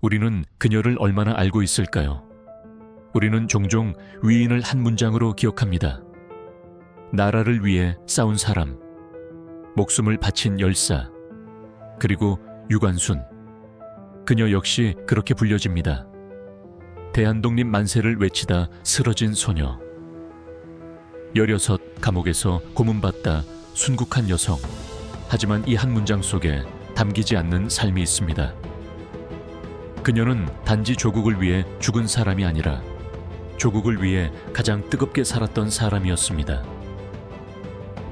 우리는 그녀를 얼마나 알고 있을까요? 우리는 종종 위인을 한 문장으로 기억합니다. 나라를 위해 싸운 사람, 목숨을 바친 열사, 그리고 유관순. 그녀 역시 그렇게 불려집니다. 대한독립 만세를 외치다 쓰러진 소녀. 16 감옥에서 고문받다 순국한 여성. 하지만 이 한 문장 속에 담기지 않는 삶이 있습니다. 그녀는 단지 조국을 위해 죽은 사람이 아니라 조국을 위해 가장 뜨겁게 살았던 사람이었습니다.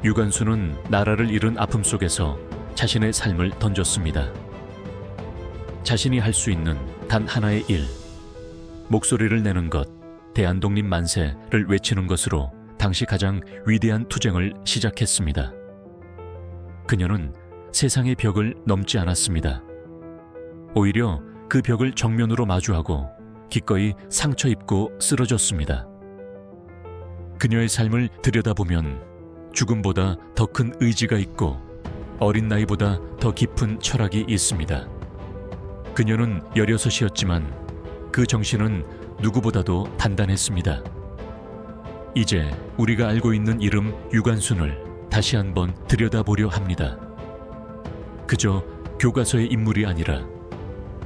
유관순은 나라를 잃은 아픔 속에서 자신의 삶을 던졌습니다. 자신이 할 수 있는 단 하나의 일, 목소리를 내는 것, 대한독립 만세를 외치는 것으로 당시 가장 위대한 투쟁을 시작했습니다. 그녀는 세상의 벽을 넘지 않았습니다. 오히려 그 벽을 정면으로 마주하고 기꺼이 상처 입고 쓰러졌습니다. 그녀의 삶을 들여다보면 죽음보다 더 큰 의지가 있고 어린 나이보다 더 깊은 철학이 있습니다. 그녀는 16이었지만 그 정신은 누구보다도 단단했습니다. 이제 우리가 알고 있는 이름 유관순을 다시 한번 들여다보려 합니다. 그저 교과서의 인물이 아니라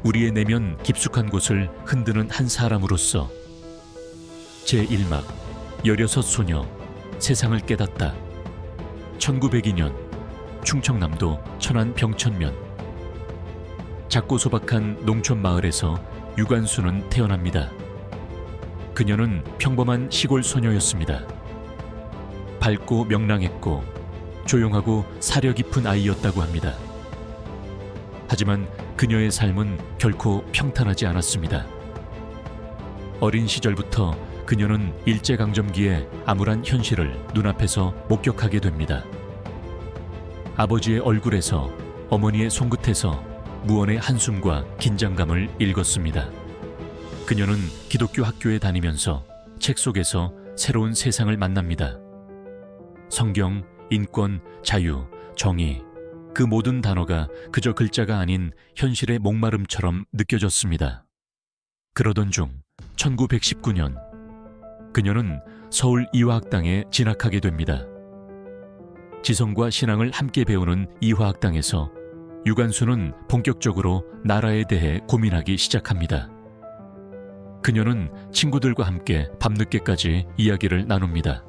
우리의 내면 깊숙한 곳을 흔드는 한 사람으로서 제1막 16 소녀 세상을 깨닫다. 1902년 충청남도 천안 병천면. 작고 소박한 농촌 마을에서 유관순은 태어납니다. 그녀는 평범한 시골 소녀였습니다. 밝고 명랑했고 조용하고 사려 깊은 아이였다고 합니다. 하지만 그녀의 삶은 결코 평탄하지 않았습니다. 어린 시절부터 그녀는 일제강점기의 암울한 현실을 눈앞에서 목격하게 됩니다. 아버지의 얼굴에서, 어머니의 손끝에서 무언의 한숨과 긴장감을 읽었습니다. 그녀는 기독교 학교에 다니면서 책 속에서 새로운 세상을 만납니다. 성경, 인권, 자유, 정의, 그 모든 단어가 그저 글자가 아닌 현실의 목마름처럼 느껴졌습니다. 그러던 중 1919년 그녀는 서울 이화학당에 진학하게 됩니다. 지성과 신앙을 함께 배우는 이화학당에서 유관순은 본격적으로 나라에 대해 고민하기 시작합니다. 그녀는 친구들과 함께 밤늦게까지 이야기를 나눕니다.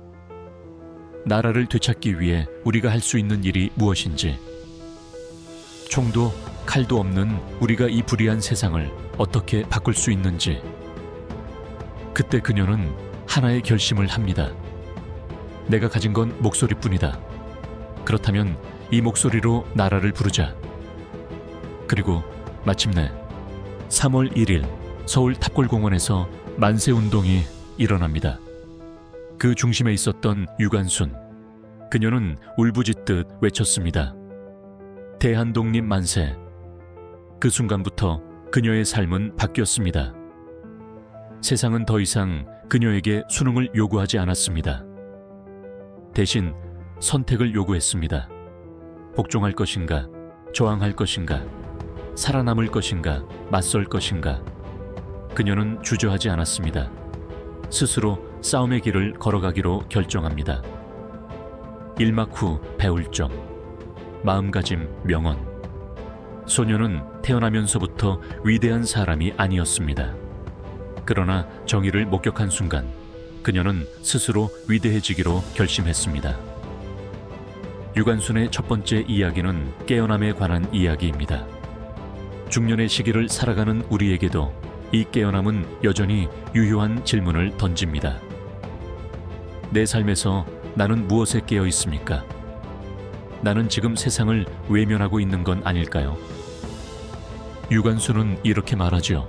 나라를 되찾기 위해 우리가 할 수 있는 일이 무엇인지, 총도 칼도 없는 우리가 이 불의한 세상을 어떻게 바꿀 수 있는지. 그때 그녀는 하나의 결심을 합니다. 내가 가진 건 목소리뿐이다. 그렇다면 이 목소리로 나라를 부르자. 그리고 마침내 3월 1일 서울 탑골공원에서 만세운동이 일어납니다. 그 중심에 있었던 유관순. 그녀는 울부짖듯 외쳤습니다. 대한독립 만세. 그 순간부터 그녀의 삶은 바뀌었습니다. 세상은 더 이상 그녀에게 수능을 요구하지 않았습니다. 대신 선택을 요구했습니다. 복종할 것인가, 저항할 것인가, 살아남을 것인가, 맞설 것인가. 그녀는 주저하지 않았습니다. 스스로 싸움의 길을 걸어가기로 결정합니다. 일막 후 배울 점, 마음가짐, 명언. 소녀는 태어나면서부터 위대한 사람이 아니었습니다. 그러나 정의를 목격한 순간 그녀는 스스로 위대해지기로 결심했습니다. 유관순의 첫 번째 이야기는 깨어남에 관한 이야기입니다. 중년의 시기를 살아가는 우리에게도 이 깨어남은 여전히 유효한 질문을 던집니다. 내 삶에서 나는 무엇에 깨어 있습니까? 나는 지금 세상을 외면하고 있는 건 아닐까요? 유관순은 이렇게 말하죠.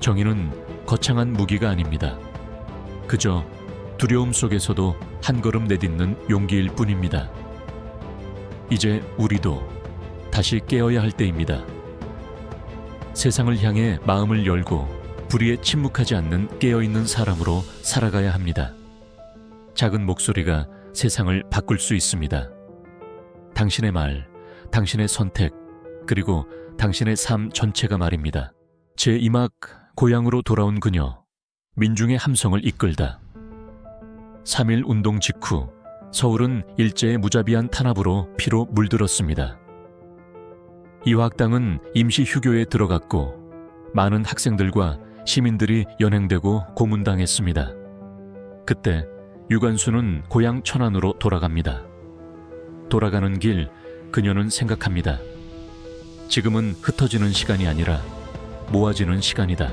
정의는 거창한 무기가 아닙니다. 그저 두려움 속에서도 한 걸음 내딛는 용기일 뿐입니다. 이제 우리도 다시 깨어야 할 때입니다. 세상을 향해 마음을 열고 불의에 침묵하지 않는 깨어있는 사람으로 살아가야 합니다. 작은 목소리가 세상을 바꿀 수 있습니다. 당신의 말, 당신의 선택, 그리고 당신의 삶 전체가 말입니다. 제2막 고향으로 돌아온 그녀, 민중의 함성을 이끌다. 3.1 운동 직후 서울은 일제의 무자비한 탄압으로 피로 물들었습니다. 이화학당은 임시 휴교에 들어갔고 많은 학생들과 시민들이 연행되고 고문당했습니다. 그때 유관수는 고향 천안으로 돌아갑니다. 돌아가는 길 그녀는 생각합니다. 지금은 흩어지는 시간이 아니라 모아지는 시간이다.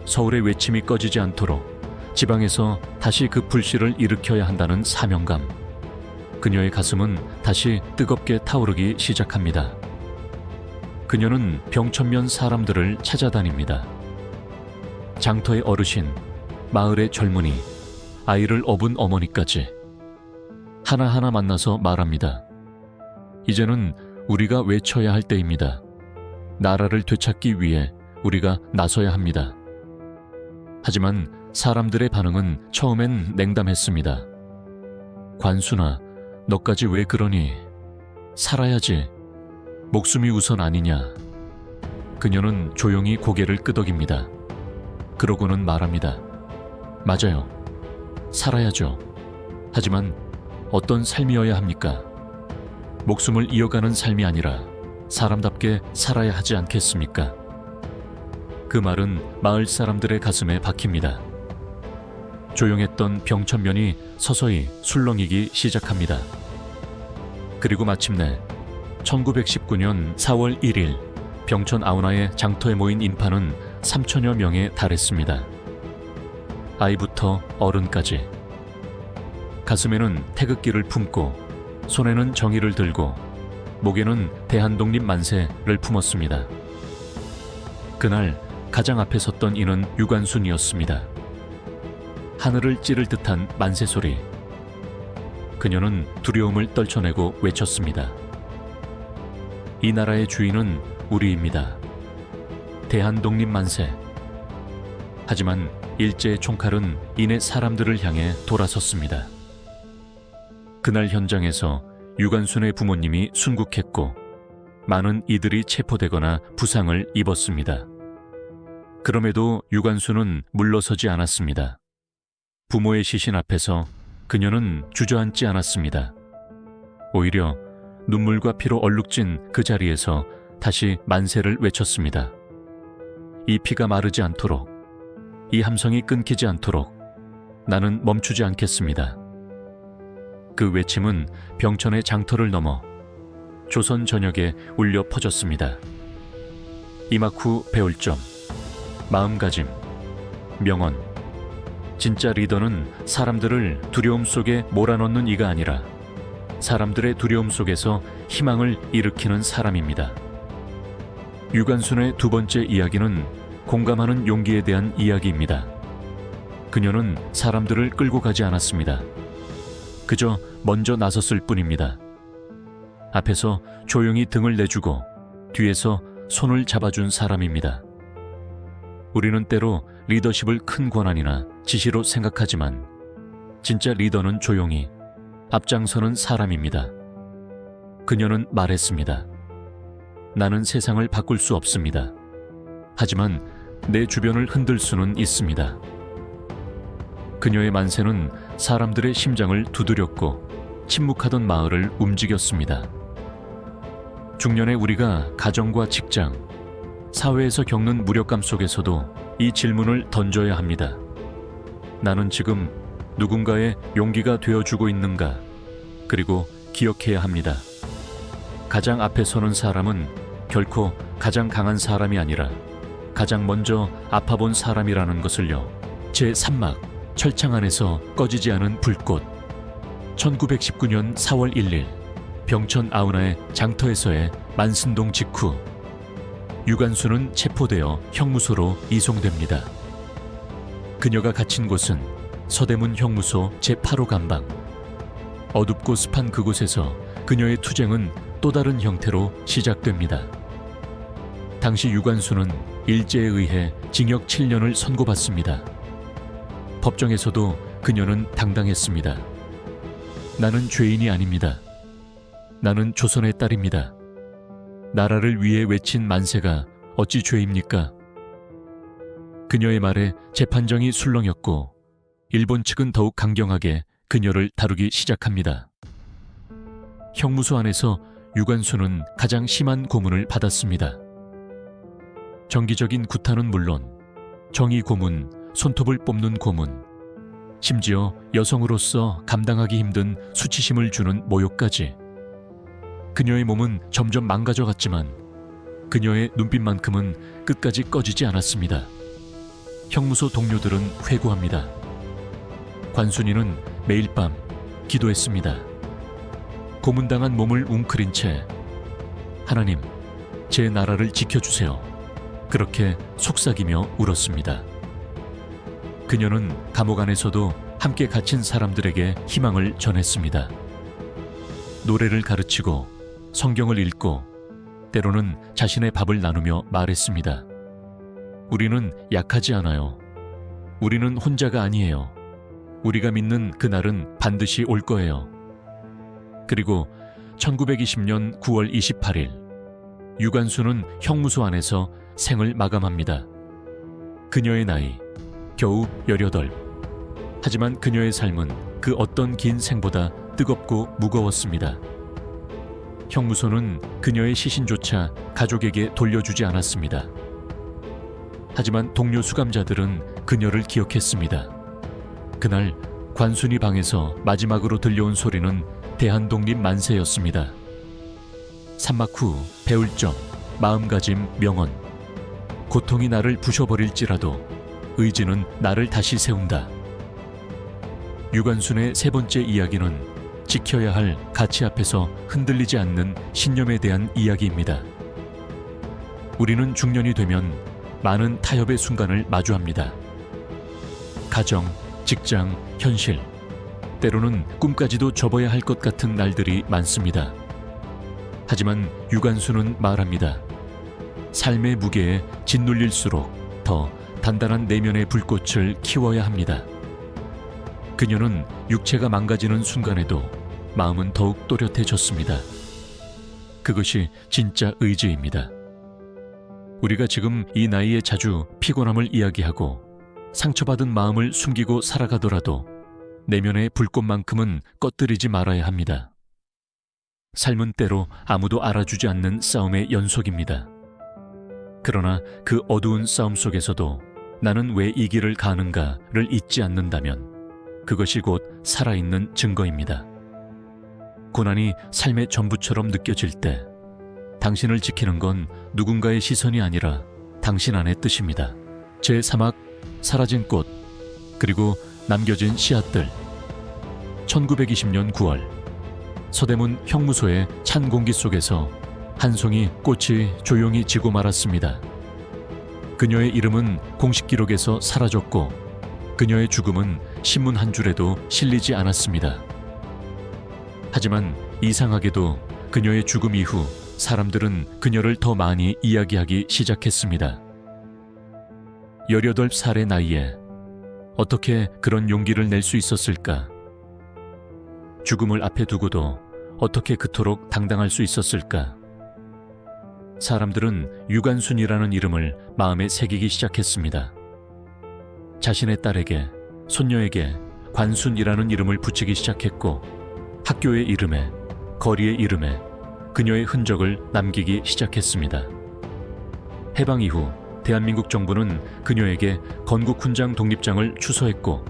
서울의 외침이 꺼지지 않도록 지방에서 다시 그 불씨를 일으켜야 한다는 사명감. 그녀의 가슴은 다시 뜨겁게 타오르기 시작합니다. 그녀는 병천면 사람들을 찾아다닙니다. 장터의 어르신, 마을의 젊은이, 아이를 업은 어머니까지 하나하나 만나서 말합니다. 이제는 우리가 외쳐야 할 때입니다. 나라를 되찾기 위해 우리가 나서야 합니다. 하지만 사람들의 반응은 처음엔 냉담했습니다. 관순아, 너까지 왜 그러니? 살아야지. 목숨이 우선 아니냐. 그녀는 조용히 고개를 끄덕입니다. 그러고는 말합니다. 맞아요. 살아야죠. 하지만 어떤 삶이어야 합니까? 목숨을 이어가는 삶이 아니라 사람답게 살아야 하지 않겠습니까? 그 말은 마을 사람들의 가슴에 박힙니다. 조용했던 병천면이 서서히 술렁이기 시작합니다. 그리고 마침내 1919년 4월 1일 병천 아우나의 장터에 모인 인파는 3천여 명에 달했습니다. 아이부터 어른까지. 가슴에는 태극기를 품고 손에는 정의를 들고 목에는 대한독립 만세를 품었습니다. 그날 가장 앞에 섰던 이는 유관순이었습니다. 하늘을 찌를 듯한 만세 소리. 그녀는 두려움을 떨쳐내고 외쳤습니다. 이 나라의 주인은 우리입니다. 대한독립 만세. 하지만 일제의 총칼은 이내 사람들을 향해 돌아섰습니다. 그날 현장에서 유관순의 부모님이 순국했고 많은 이들이 체포되거나 부상을 입었습니다. 그럼에도 유관순은 물러서지 않았습니다. 부모의 시신 앞에서 그녀는 주저앉지 않았습니다. 오히려 눈물과 피로 얼룩진 그 자리에서 다시 만세를 외쳤습니다. 이 피가 마르지 않도록, 이 함성이 끊기지 않도록 나는 멈추지 않겠습니다. 그 외침은 병천의 장터를 넘어 조선 전역에 울려 퍼졌습니다. 이막 후 배울 점, 마음가짐, 명언. 진짜 리더는 사람들을 두려움 속에 몰아넣는 이가 아니라 사람들의 두려움 속에서 희망을 일으키는 사람입니다. 유관순의 두 번째 이야기는 공감하는 용기에 대한 이야기입니다. 그녀는 사람들을 끌고 가지 않았습니다. 그저 먼저 나섰을 뿐입니다. 앞에서 조용히 등을 내주고 뒤에서 손을 잡아준 사람입니다. 우리는 때로 리더십을 큰 권한이나 지시로 생각하지만 진짜 리더는 조용히 앞장서는 사람입니다. 그녀는 말했습니다. 나는 세상을 바꿀 수 없습니다. 하지만 내 주변을 흔들 수는 있습니다. 그녀의 만세는 사람들의 심장을 두드렸고 침묵하던 마을을 움직였습니다. 중년의 우리가 가정과 직장, 사회에서 겪는 무력감 속에서도 이 질문을 던져야 합니다. 나는 지금 누군가의 용기가 되어주고 있는가? 그리고 기억해야 합니다. 가장 앞에 서는 사람은 결코 가장 강한 사람이 아니라 가장 먼저 아파본 사람이라는 것을요. 제3막 철창 안에서 꺼지지 않은 불꽃. 1919년 4월 1일 병천 아우나의 장터에서의 만순동 직후 유관순은 체포되어 형무소로 이송됩니다. 그녀가 갇힌 곳은 서대문 형무소 제8호 감방. 어둡고 습한 그곳에서 그녀의 투쟁은 또 다른 형태로 시작됩니다. 당시 유관순은 일제에 의해 징역 7년을 선고받습니다. 법정에서도 그녀는 당당했습니다. 나는 죄인이 아닙니다. 나는 조선의 딸입니다. 나라를 위해 외친 만세가 어찌 죄입니까? 그녀의 말에 재판정이 술렁였고 일본 측은 더욱 강경하게 그녀를 다루기 시작합니다. 형무소 안에서 유관수는 가장 심한 고문을 받았습니다. 정기적인 구타는 물론 정의 고문, 손톱을 뽑는 고문, 심지어 여성으로서 감당하기 힘든 수치심을 주는 모욕까지. 그녀의 몸은 점점 망가져갔지만 그녀의 눈빛만큼은 끝까지 꺼지지 않았습니다. 형무소 동료들은 회고합니다. 관순이는 매일 밤 기도했습니다. 고문당한 몸을 웅크린 채 하나님, 제 나라를 지켜주세요. 그렇게 속삭이며 울었습니다. 그녀는 감옥 안에서도 함께 갇힌 사람들에게 희망을 전했습니다. 노래를 가르치고 성경을 읽고 때로는 자신의 밥을 나누며 말했습니다. 우리는 약하지 않아요. 우리는 혼자가 아니에요. 우리가 믿는 그날은 반드시 올 거예요. 그리고 1920년 9월 28일 유관수는 형무소 안에서 생을 마감합니다. 그녀의 나이 겨우 18. 하지만 그녀의 삶은 그 어떤 긴 생보다 뜨겁고 무거웠습니다. 형무소는 그녀의 시신조차 가족에게 돌려주지 않았습니다. 하지만 동료 수감자들은 그녀를 기억했습니다. 그날 관순이 방에서 마지막으로 들려온 소리는 대한독립 만세였습니다. 산막 후 배울 점, 마음가짐, 명언. 고통이 나를 부셔버릴지라도 의지는 나를 다시 세운다. 유관순의 세 번째 이야기는 지켜야 할 가치 앞에서 흔들리지 않는 신념에 대한 이야기입니다. 우리는 중년이 되면 많은 타협의 순간을 마주합니다. 가정, 직장, 현실, 때로는 꿈까지도 접어야 할 것 같은 날들이 많습니다. 하지만 유관수는 말합니다. 삶의 무게에 짓눌릴수록 더 단단한 내면의 불꽃을 키워야 합니다. 그녀는 육체가 망가지는 순간에도 마음은 더욱 또렷해졌습니다. 그것이 진짜 의지입니다. 우리가 지금 이 나이에 자주 피곤함을 이야기하고 상처받은 마음을 숨기고 살아가더라도 내면의 불꽃만큼은 꺼뜨리지 말아야 합니다. 삶은 때로 아무도 알아주지 않는 싸움의 연속입니다. 그러나 그 어두운 싸움 속에서도 나는 왜 이 길을 가는가를 잊지 않는다면 그것이 곧 살아있는 증거입니다. 고난이 삶의 전부처럼 느껴질 때 당신을 지키는 건 누군가의 시선이 아니라 당신 안의 뜻입니다. 제3막 사라진 꽃 그리고 남겨진 씨앗들. 1920년 9월 서대문 형무소의 찬 공기 속에서 한 송이 꽃이 조용히 지고 말았습니다. 그녀의 이름은 공식 기록에서 사라졌고 그녀의 죽음은 신문 한 줄에도 실리지 않았습니다. 하지만 이상하게도 그녀의 죽음 이후 사람들은 그녀를 더 많이 이야기하기 시작했습니다. 18살의 나이에 어떻게 그런 용기를 낼 수 있었을까? 죽음을 앞에 두고도 어떻게 그토록 당당할 수 있었을까? 사람들은 유관순이라는 이름을 마음에 새기기 시작했습니다. 자신의 딸에게, 손녀에게 관순이라는 이름을 붙이기 시작했고 학교의 이름에, 거리의 이름에 그녀의 흔적을 남기기 시작했습니다. 해방 이후 대한민국 정부는 그녀에게 건국훈장 독립장을 추서했고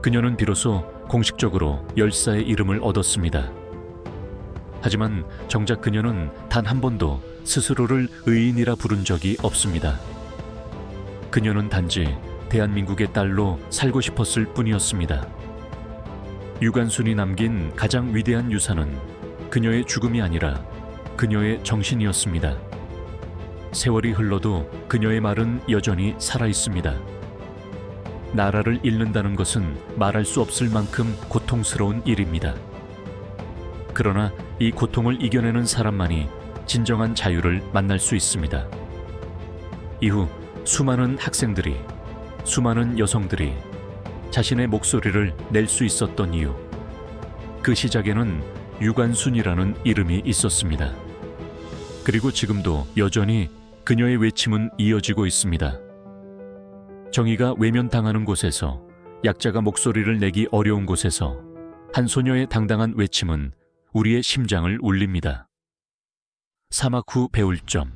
그녀는 비로소 공식적으로 열사의 이름을 얻었습니다. 하지만 정작 그녀는 단 한 번도 스스로를 의인이라 부른 적이 없습니다. 그녀는 단지 대한민국의 딸로 살고 싶었을 뿐이었습니다. 유관순이 남긴 가장 위대한 유산은 그녀의 죽음이 아니라 그녀의 정신이었습니다. 세월이 흘러도 그녀의 말은 여전히 살아있습니다. 나라를 잃는다는 것은 말할 수 없을 만큼 고통스러운 일입니다. 그러나 이 고통을 이겨내는 사람만이 진정한 자유를 만날 수 있습니다. 이후 수많은 학생들이, 수많은 여성들이 자신의 목소리를 낼 수 있었던 이유, 그 시작에는 유관순이라는 이름이 있었습니다. 그리고 지금도 여전히 그녀의 외침은 이어지고 있습니다. 정의가 외면당하는 곳에서, 약자가 목소리를 내기 어려운 곳에서 한 소녀의 당당한 외침은 우리의 심장을 울립니다. 사막 후 배울 점,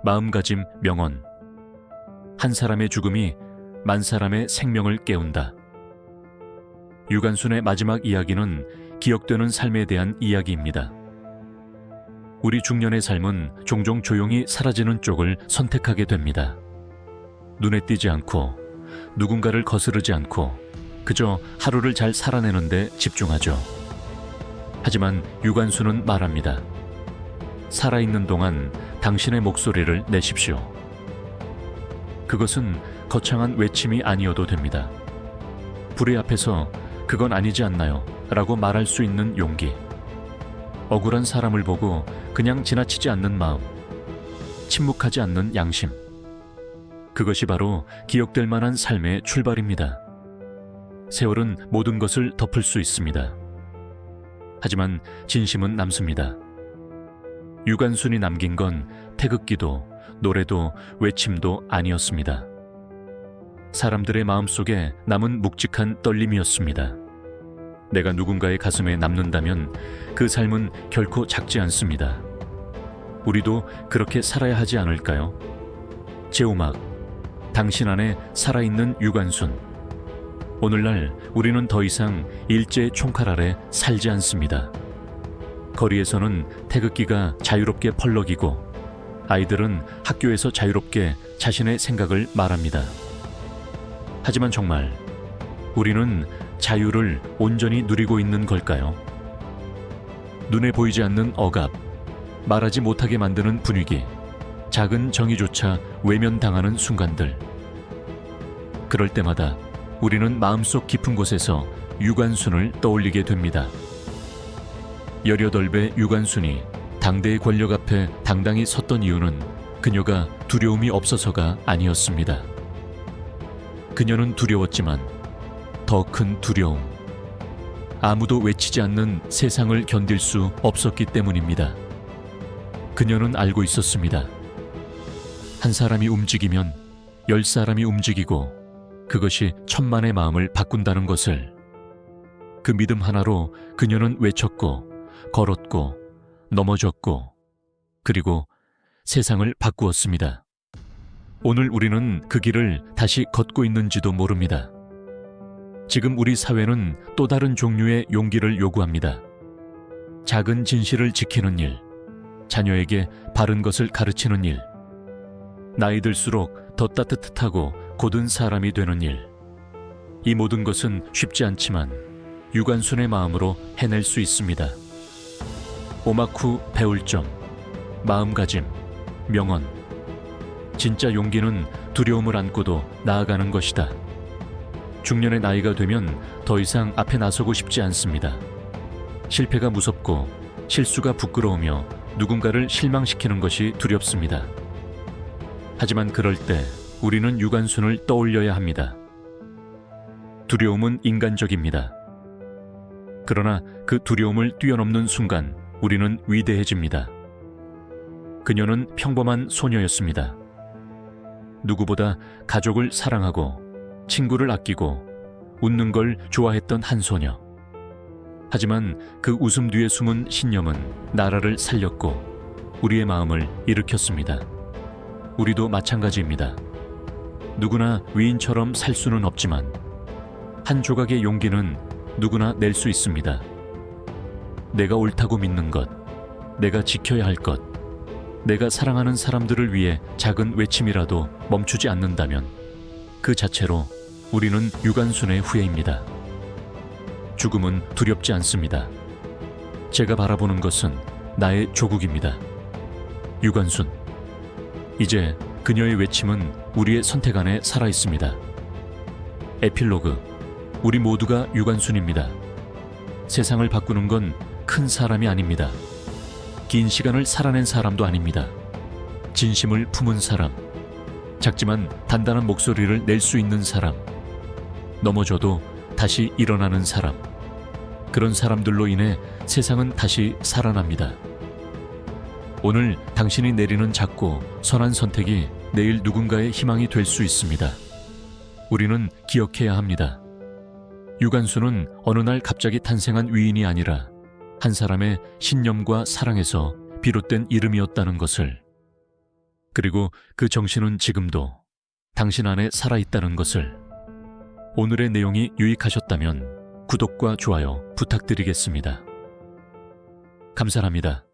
마음가짐 명언. 한 사람의 죽음이 만 사람의 생명을 깨운다. 유관순의 마지막 이야기는 기억되는 삶에 대한 이야기입니다. 우리 중년의 삶은 종종 조용히 사라지는 쪽을 선택하게 됩니다. 눈에 띄지 않고, 누군가를 거스르지 않고 그저 하루를 잘 살아내는데 집중하죠. 하지만 유관순은 말합니다. 살아있는 동안 당신의 목소리를 내십시오. 그것은 거창한 외침이 아니어도 됩니다. 불의 앞에서 그건 아니지 않나요? 라고 말할 수 있는 용기. 억울한 사람을 보고 그냥 지나치지 않는 마음. 침묵하지 않는 양심. 그것이 바로 기억될 만한 삶의 출발입니다. 세월은 모든 것을 덮을 수 있습니다. 하지만 진심은 남습니다. 유관순이 남긴 건 태극기도 노래도 외침도 아니었습니다. 사람들의 마음속에 남은 묵직한 떨림이었습니다. 내가 누군가의 가슴에 남는다면 그 삶은 결코 작지 않습니다. 우리도 그렇게 살아야 하지 않을까요? 제 음악, 당신 안에 살아있는 유관순. 오늘날 우리는 더 이상 일제의 총칼 아래 살지 않습니다. 거리에서는 태극기가 자유롭게 펄럭이고 아이들은 학교에서 자유롭게 자신의 생각을 말합니다. 하지만 정말 우리는 자유를 온전히 누리고 있는 걸까요? 눈에 보이지 않는 억압, 말하지 못하게 만드는 분위기, 작은 정의조차 외면당하는 순간들. 그럴 때마다 우리는 마음속 깊은 곳에서 유관순을 떠올리게 됩니다. 18배 유관순이 당대의 권력 앞에 당당히 섰던 이유는 그녀가 두려움이 없어서가 아니었습니다. 그녀는 두려웠지만 더 큰 두려움, 아무도 외치지 않는 세상을 견딜 수 없었기 때문입니다. 그녀는 알고 있었습니다. 한 사람이 움직이면 10사람이 움직이고 그것이 천만의 마음을 바꾼다는 것을. 그 믿음 하나로 그녀는 외쳤고 걸었고 넘어졌고 그리고 세상을 바꾸었습니다. 오늘 우리는 그 길을 다시 걷고 있는지도 모릅니다. 지금 우리 사회는 또 다른 종류의 용기를 요구합니다. 작은 진실을 지키는 일, 자녀에게 바른 것을 가르치는 일, 나이 들수록 더 따뜻하고 고든 사람이 되는 일. 이 모든 것은 쉽지 않지만 유관순의 마음으로 해낼 수 있습니다. 오막 후 배울 점, 마음가짐, 명언. 진짜 용기는 두려움을 안고도 나아가는 것이다. 중년의 나이가 되면 더 이상 앞에 나서고 싶지 않습니다. 실패가 무섭고 실수가 부끄러우며 누군가를 실망시키는 것이 두렵습니다. 하지만 그럴 때 우리는 유관순을 떠올려야 합니다. 두려움은 인간적입니다. 그러나 그 두려움을 뛰어넘는 순간 우리는 위대해집니다. 그녀는 평범한 소녀였습니다. 누구보다 가족을 사랑하고 친구를 아끼고 웃는 걸 좋아했던 한 소녀. 하지만 그 웃음 뒤에 숨은 신념은 나라를 살렸고 우리의 마음을 일으켰습니다. 우리도 마찬가지입니다. 누구나 위인처럼 살 수는 없지만 한 조각의 용기는 누구나 낼 수 있습니다. 내가 옳다고 믿는 것, 내가 지켜야 할 것, 내가 사랑하는 사람들을 위해 작은 외침이라도 멈추지 않는다면 그 자체로 우리는 유관순의 후예입니다. 죽음은 두렵지 않습니다. 제가 바라보는 것은 나의 조국입니다. 유관순. 이제 그녀의 외침은 우리의 선택 안에 살아있습니다. 에필로그. 우리 모두가 유관순입니다. 세상을 바꾸는 건 큰 사람이 아닙니다. 긴 시간을 살아낸 사람도 아닙니다. 진심을 품은 사람, 작지만 단단한 목소리를 낼 수 있는 사람, 넘어져도 다시 일어나는 사람. 그런 사람들로 인해 세상은 다시 살아납니다. 오늘 당신이 내리는 작고 선한 선택이 내일 누군가의 희망이 될 수 있습니다. 우리는 기억해야 합니다. 유관순은 어느 날 갑자기 탄생한 위인이 아니라 한 사람의 신념과 사랑에서 비롯된 이름이었다는 것을, 그리고 그 정신은 지금도 당신 안에 살아있다는 것을. 오늘의 내용이 유익하셨다면 구독과 좋아요 부탁드리겠습니다. 감사합니다.